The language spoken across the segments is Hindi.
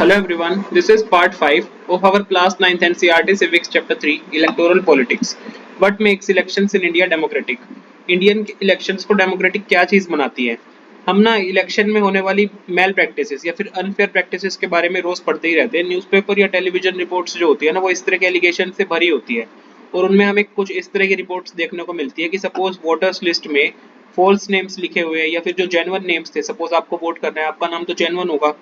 Hello everyone, this is part 5 of our class 9th NCERT Civics Chapter 3 Electoral Politics. What makes elections in India democratic? Indian elections को डेमोक्रेटिक क्या चीज़ बनाती है? हम ना इलेक्शन में होने वाली मेल प्रैक्टिसेस या फिर अनफेयर प्रैक्टिसेस के बारे में रोज पढ़ते ही रहते हैं। न्यूज़पेपर या टेलीविजन रिपोर्ट्स जो होती है ना वो इस तरह के एलिगेशन से भरी होती है और उनमें हमें कुछ इस तरह की रिपोर्ट्स देखने को मिलती है कि सपोज वोटर्स लिस्ट में फॉल्स नेम्स लिखे हुए हैं या फिर जो जेन्युइन नेम्स थे, सपोज आपको वोट करना है, आपका नाम तो जेन्युइन होगा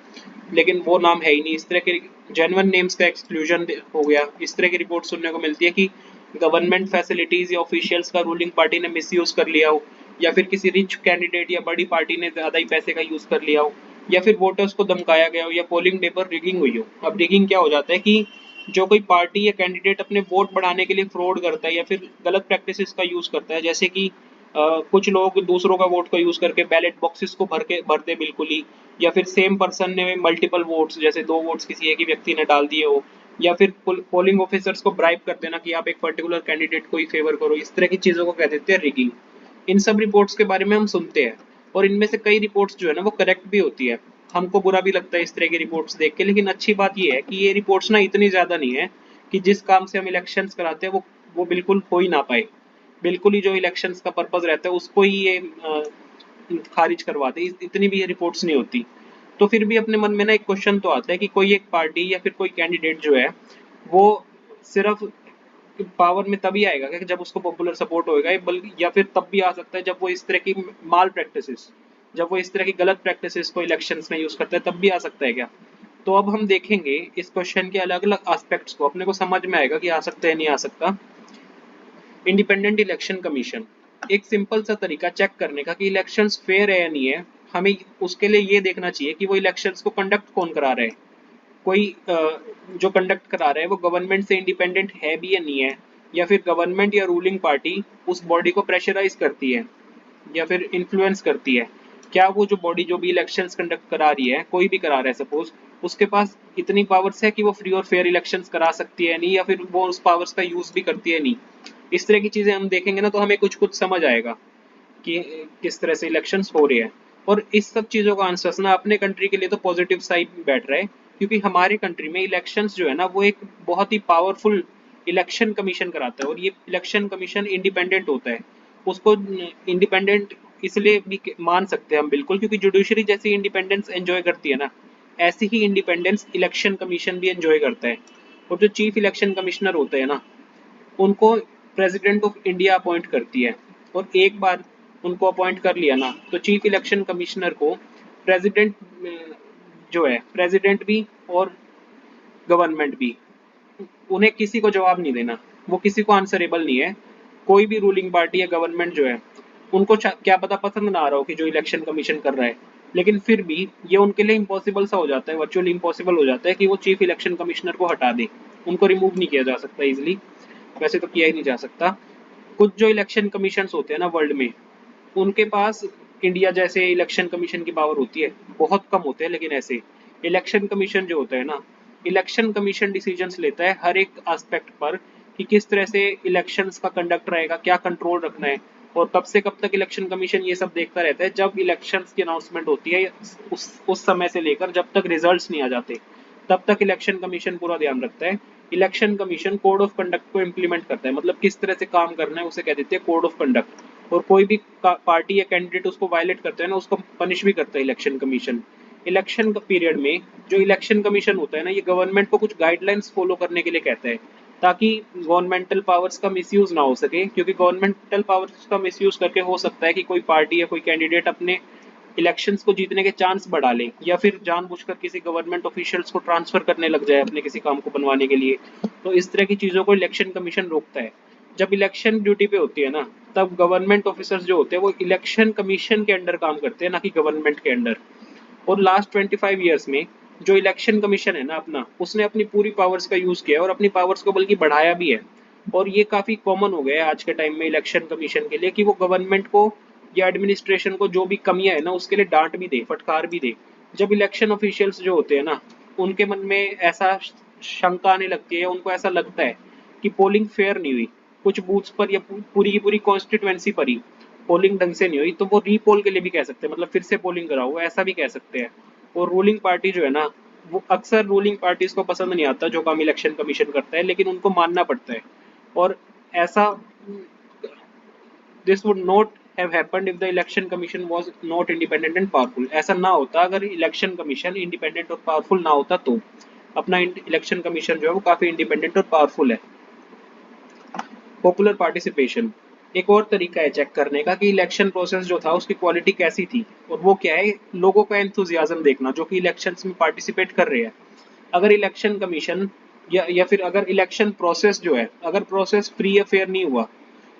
लेकिन वो नाम है ही नहीं, इस तरह के जेन्युइन नेम्स का एक्सक्लूजन हो गया। इस तरह की रिपोर्ट सुनने को मिलती है कि गवर्नमेंट फैसिलिटीज या ऑफिशियल्स का रूलिंग पार्टी ने मिसयूज कर लिया हो या फिर किसी रिच कैंडिडेट या बड़ी पार्टी ने ज्यादा ही पैसे का यूज कर लिया हो या फिर वोटर्स को धमकाया गया हो या पोलिंग डे पर रिगिंग हुई हो। अब रिगिंग क्या हो जाता है कि जो कोई पार्टी या कैंडिडेट अपने वोट बढ़ाने के लिए फ्रॉड करता है या फिर गलत प्रैक्टिसेस का यूज करता है, जैसे कि कुछ लोग दूसरों का वोट का यूज करके बैलेट बॉक्सेस को भरते बिल्कुल ही, या फिर सेम पर्सन ने मल्टीपल वोट्स, जैसे 2 वोट्स किसी एक ही व्यक्ति ने डाल दिए हो, या फिर पोलिंग ऑफिसर्स को ब्राइब कर देना कि आप एक पर्टिकुलर कैंडिडेट को ही फेवर करो। इस तरह की चीजों को कह देते हैं रिगिंग। इन सब रिपोर्ट्स के बारे में हम सुनते हैं और इनमें से कई रिपोर्ट्स जो है ना वो करेक्ट भी होती है। हमको बुरा भी लगता है इस तरह की रिपोर्ट्स देख के, लेकिन अच्छी बात ये है कि ये रिपोर्ट्स ना इतनी ज्यादा नहीं है कि जिस काम से हम इलेक्शंस कराते हैं वो बिल्कुल हो ही ना पाए। बिल्कुल ही जो इलेक्शंस का पर्पस रहता है उसको ही ये खारिज करवाते, इतनी भी ये रिपोर्ट्स नहीं होती। तो फिर भी अपने मन में ना एक क्वेश्चन तो आता है कि कोई एक पार्टी या फिर कोई कैंडिडेट जो है वो सिर्फ पावर में तभी आएगा कि जब उसको पॉपुलर सपोर्ट होएगा, बल्कि या फिर तब भी आ सकता है जब वो इस तरह की माल प्रैक्टिसेस, जब वो इस तरह की गलत प्रैक्टिसेस को इलेक्शंस में यूज करता है, तब भी आ सकता है क्या? तो अब हम देखेंगे इस क्वेश्चन के अलग अलग एस्पेक्ट्स को, अपने को समझ में आएगा कि आ सकता है नहीं आ सकता। इंडिपेंडेंट इलेक्शन कमीशन एक सिंपल सा तरीका चेक करने का कि इलेक्शंस फेयर है या नहीं है। हमें उसके लिए ये देखना चाहिए कि वो इलेक्शंस को कंडक्ट कौन करा रहा है। कोई जो कंडक्ट करा रहा है वो गवर्नमेंट से इंडिपेंडेंट है भी या नहीं है, या फिर गवर्नमेंट या रूलिंग पार्टी उस बॉडी को प्रेशराइज करती है या फिर इन्फ्लुएंस करती है। क्या वो जो बॉडी जो भी इलेक्शंस कंडक्ट करा रही है, कोई भी करा रहा है सपोज, उसके पास इतनी पावर्स है कि वो फ्री और फेयर इलेक्शंस करा सकती है नहीं, या फिर वो उस पावर्स का यूज भी करती है नहीं। इस तरह की चीजें हम देखेंगे ना तो हमें कुछ कुछ समझ आएगा कि किस तरह से इलेक्शंस हो रहे हैं। और इस सब चीजों का आंसर ना अपने कंट्री के लिए तो पॉजिटिव साइड में बैठ रहा है, क्योंकि हमारे कंट्री में इलेक्शंस जो है ना वो एक बहुत ही पावरफुल इलेक्शन कमीशन कराता है और ये इलेक्शन कमीशन इंडिपेंडेंट होता है। उसको इंडिपेंडेंट इसलिए भी मान सकते हैं हम बिल्कुल, क्योंकि जुडिशरी जैसी इंडिपेंडेंस एंजॉय करती है ना, ऐसी ही इंडिपेंडेंस इलेक्शन कमीशन भी एंजॉय करता है। और जो चीफ इलेक्शन कमिश्नर होते हैं ना उनको प्रेसिडेंट ऑफ इंडिया अपॉइंट करती है। और एक बार उनको अपॉइंट कर लिया ना तो चीफ इलेक्शन कमिश्नर को प्रेसिडेंट जो है, प्रेसिडेंट भी और गवर्नमेंट भी, उन्हें किसी को जवाब नहीं देना, वो किसी को आंसरेबल नहीं है। कोई भी रूलिंग पार्टी या गवर्नमेंट जो है उनको क्या पता पसंद ना आ रहा हो कि जो इलेक्शन कमीशन कर रहा है, लेकिन फिर भी ये उनके लिए इम्पॉसिबल सा हो जाता है, वर्चुअली इम्पॉसिबल हो जाता है कि वो चीफ इलेक्शन कमिश्नर को हटा दे। उनको रिमूव नहीं किया जा सकता इजिली, वैसे तो किया ही नहीं जा सकता। कुछ जो इलेक्शन कमीशन होते हैं ना वर्ल्ड में, उनके पास इंडिया जैसे इलेक्शन कमीशन की पावर होती है, बहुत कम होते हैं लेकिन ऐसे इलेक्शन कमीशन जो होता है ना, इलेक्शन कमीशन डिसीजंस लेता है हर एक एस्पेक्ट पर कि किस तरह से इलेक्शंस का कंडक्ट रहेगा, क्या कंट्रोल रखना है। और कब से कब तक इलेक्शन कमीशन ये सब देखता रहता है, जब इलेक्शंस की अनाउंसमेंट होती है उस समय से लेकर जब तक रिजल्ट्स नहीं आ जाते तब तक इलेक्शन कमीशन पूरा ध्यान रखता है। Election commission code of conduct को इम्प्लीमेंट करता है, मतलब किस तरह से काम करना है उसे कह देते हैं कोड ऑफ कंडक्ट। और कोई भी पार्टी या कैंडिडेट उसको वायलेट करता है ना उसको पनिश भी करता है इलेक्शन कमीशन। इलेक्शन पीरियड में जो इलेक्शन कमीशन होता है ना ये गवर्नमेंट को कुछ गाइडलाइंस फॉलो करने के लिए कहता है, ताकि गवर्नमेंटल पावर्स का मिसयूज ना हो सके, क्योंकि गवर्नमेंटल पावर्स का मिसयूज करके हो सकता है कि कोई पार्टी या कोई कैंडिडेट अपने इलेक्शंस को जीतने के चांस बढ़ा ले या फिर जानबूझकर किसी गवर्नमेंट ऑफिशियल्स को ट्रांसफर करने लग जाए अपने किसी काम को बनवाने के लिए। तो इस तरह की चीजों को इलेक्शन कमीशन रोकता है। जब इलेक्शन ड्यूटी पे होती है ना तब गवर्नमेंट ऑफिसर्स जो होते हैं वो इलेक्शन कमीशन के अंडर काम करते हैं, ना कि गवर्नमेंट के अंडर। और लास्ट 25 ईयर्स में जो इलेक्शन कमीशन है ना अपना, उसने अपनी पूरी पावर्स का यूज किया और अपनी पावर्स को बल्कि बढ़ाया भी है। और ये काफी कॉमन हो गया है आज के टाइम में इलेक्शन कमीशन के लिए कि वो गवर्नमेंट को या एडमिनिस्ट्रेशन को जो भी कमियां है ना उसके लिए डांट भी दे, फटकार भी दे। जब इलेक्शन ऑफिशियल्स जो होते हैं ना उनके मन में ऐसा शंका आने लगती है, उनको ऐसा लगता है कि पोलिंग फेयर नहीं हुई कुछ बूथ्स पर या पूरी की पूरी कॉन्स्टिट्युएंसी पर ही पोलिंग ढंग से नहीं हुई, तो वो रीपोल के लिए भी कह सकते हैं, मतलब फिर से पोलिंग कराओ, ऐसा भी कह सकते हैं। और रूलिंग पार्टी जो है ना वो अक्सर रूलिंग पार्टीज को पसंद नहीं आता जो काम इलेक्शन कमीशन करता है, लेकिन उनको मानना पड़ता है। और ऐसा this would not have happened if the election commission was not independent and powerful. ऐसा ना होता अगर इलेक्शन कमीशन इंडिपेंडेंट और पावरफुल ना होता तो। अपना इलेक्शन कमीशन जो है वो काफी इंडिपेंडेंट और पावरफुल है। पॉपुलर पार्टिसिपेशन एक और तरीका है चेक करने का कि इलेक्शन प्रोसेस जो था उसकी क्वालिटी कैसी थी, और वो क्या है, लोगों का एंथुजियाज्म देखना जो कि इलेक्शंस में पार्टिसिपेट कर रहे हैं। अगर इलेक्शन कमीशन या फिर अगर इलेक्शन प्रोसेस जो है, अगर प्रोसेस फ्री या फेयर नहीं हुआ,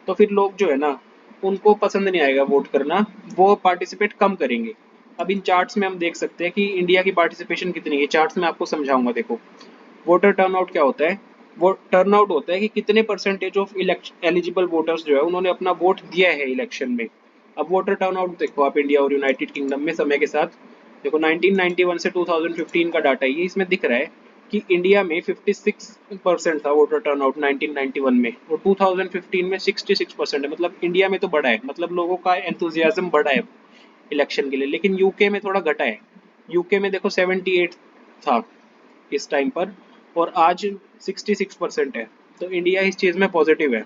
तो फिर लोग जो है ना, उनको पसंद नहीं आएगा वोट करना, वो पार्टिसिपेट कम करेंगे। अब इन चार्ट्स में हम देख सकते हैं कि इंडिया की पार्टिसिपेशन कितनी है। चार्ट्स में आपको समझाऊंगा। देखो, वोटर टर्नआउट क्या होता है। वो टर्नआउट होता है कि कितने परसेंटेज ऑफ एलिजिबल वोटर्स जो है उन्होंने अपना वोट दिया है इलेक्शन में। अब वोटर टर्नआउट देखो आप इंडिया और यूनाइटेड किंगडम में समय के साथ। देखो 1991 से 2015 का डाटा ये इसमें दिख रहा है कि इंडिया में 56% था वोटर टर्नआउट 1991 में, और 2015 में 66% है। मतलब इंडिया में तो बढ़ा है, मतलब लोगों का एंथुजियाज्म बढ़ा है इलेक्शन के लिए। लेकिन यूके में थोड़ा घटा है। यूके में देखो 78 था इस टाइम पर, और आज 66% है। तो इंडिया इस चीज़ में पॉजिटिव है।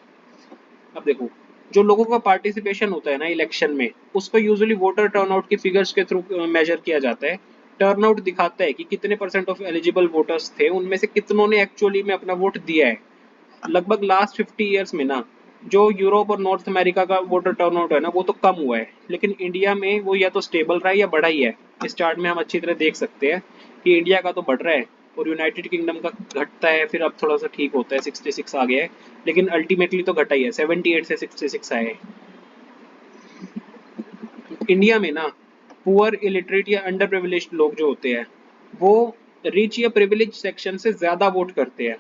अब देखो, जो लोगों का पार्टिसिपेशन होता है ना इलेक्शन में, उसको यूजुअली वोटर टर्नआउट की फिगर्स के थ्रू मेजर किया जाता है। टर्नआउट दिखाता है कि कितने परसेंट ऑफ एलिजिबल वोटर्स थे, उनमें से कितनों ने एक्चुअली में अपना वोट दिया है। लगभग लास्ट 50 ईयर्स में ना, जो यूरोप और नॉर्थ अमेरिका का वोटर टर्नआउट है ना, वो तो कम हुआ है, लेकिन इंडिया में वो या तो स्टेबल रहा है या बढ़ा ही है। इस चार्ट में हम अच्छी तरह देख सकते हैं कि इंडिया का तो बढ़ रहा है और यूनाइटेड किंगडम का घटता है, फिर अब थोड़ा सा ठीक होता है, 66 आ गया है, लेकिन अल्टीमेटली तो घटा ही है, 78 से 66 आए हैं। इंडिया में ना, पुअर, इलिटरेट या अंडर प्रिविलेज्ड लोग जो होते हैं, वो रिच या प्रिविलेज सेक्शन से ज्यादा वोट करते हैं,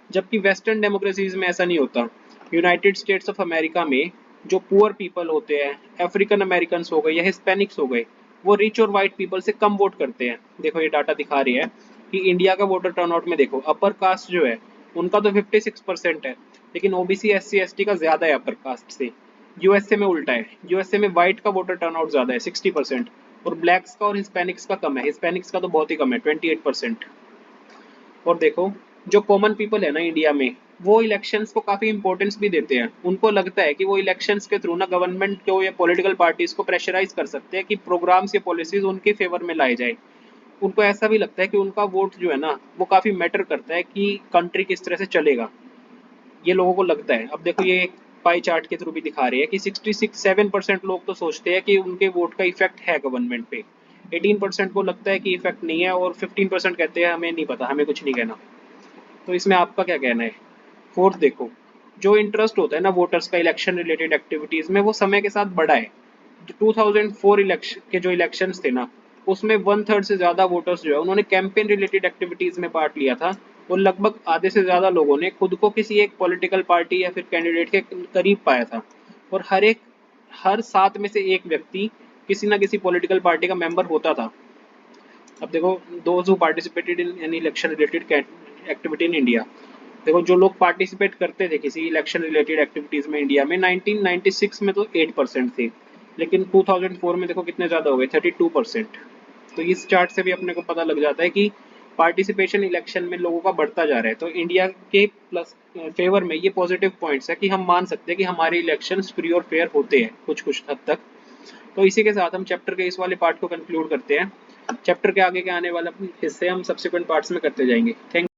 जबकि वेस्टर्न डेमोक्रेसीज में ऐसा नहीं होता। यूनाइटेड स्टेट्स ऑफ अमेरिका में जो पुअर पीपल होते हैं, अफ्रीकन अमेरिकन हो गए या हिस्पैनिक्स हो गए, वो रिच और वाइट पीपल से कम वोट करते हैं। देखो ये डाटा दिखा रही है कि इंडिया का वोटर टर्नआउट में देखो, अपर कास्ट जो है उनका तो 56% है, लेकिन ओबीसी एससी एसटी का ज्यादा है अपर कास्ट से। यूएसए में उल्टा है, यूएसए में व्हाइट का वोटर टर्नआउट ज्यादा है 60%, और ब्लैक्स का और हिस्पैनिक्स का कम है। हिस्पैनिक्स का तो बहुत ही कम है 28%। और देखो, जो कॉमन पीपल है ना इंडिया में, वो इलेक्शंस को काफी इंपॉर्टेंस भी देते हैं। उनको लगता है कि वो इलेक्शंस के थ्रू ना गवर्नमेंट को या पॉलिटिकल पार्टीज को प्रेशराइज कर सकते हैं कि प्रोग्राम्स या पॉलिसीज उनके फेवर में लाए जाए। उनको ऐसा भी लगता है कि उनका वोट जो है ना, वो काफी मैटर करता है कि कंट्री किस तरह से चलेगा, ये लोगों को लगता है। अब देखो ये एक पाई चार्ट के थ्रू भी दिखा रही है कि 67% लोग तो सोचते हैं कि उनके वोट का इफेक्ट है गवर्नमेंट पे, 18% को लगता है कि इफेक्ट नहीं है, और 15% कहते हैं हमें नहीं पता, हमें कुछ नहीं कहना। तो इसमें आपका क्या कहना है। फोर्थ देखो, जो इंटरेस्ट होता है ना वोटर्स का इलेक्शन रिलेटेड एक्टिविटीज में, वो समय के साथ बढ़ा है। 2004 इलेक्शन के जो इलेक्शंस थे ना, उसमें 1/3 से ज्यादा वोटर्स जो है उन्होंने कैंपेन रिलेटेड एक्टिविटीज में पार्ट लिया था, और लगभग आधे से ज्यादा लोगों ने खुद को किसी एक पॉलिटिकल पार्टी या फिर कैंडिडेट के करीब पाया था। और हर 7 में से एक व्यक्ति किसी ना किसी पॉलिटिकल पार्टी का मेंबर होता था। अब देखो, those who participated in any election related activity in India, देखो जो लोग पार्टिसिपेट करते थे किसी इलेक्शन रिलेटेड एक्टिविटीज में इंडिया में, 1996 में तो 8% थे, लेकिन 2004 में देखो कितने ज्यादा हो गए, 32%। तो इस चार्ट से भी अपने को पता लग जाता है कि पार्टिसिपेशन इलेक्शन में लोगों का बढ़ता जा रहा है। तो इंडिया के प्लस फेवर में ये पॉजिटिव पॉइंट्स है कि हम मान सकते हैं कि हमारे इलेक्शन फ्री और फेयर होते हैं कुछ कुछ हद तक। तो इसी के साथ हम चैप्टर के इस वाले पार्ट को कंक्लूड करते हैं। चैप्टर के आगे के आने वाला हिस्से हम सब्सिक्वेंट पार्ट्स में करते जाएंगे। थैंक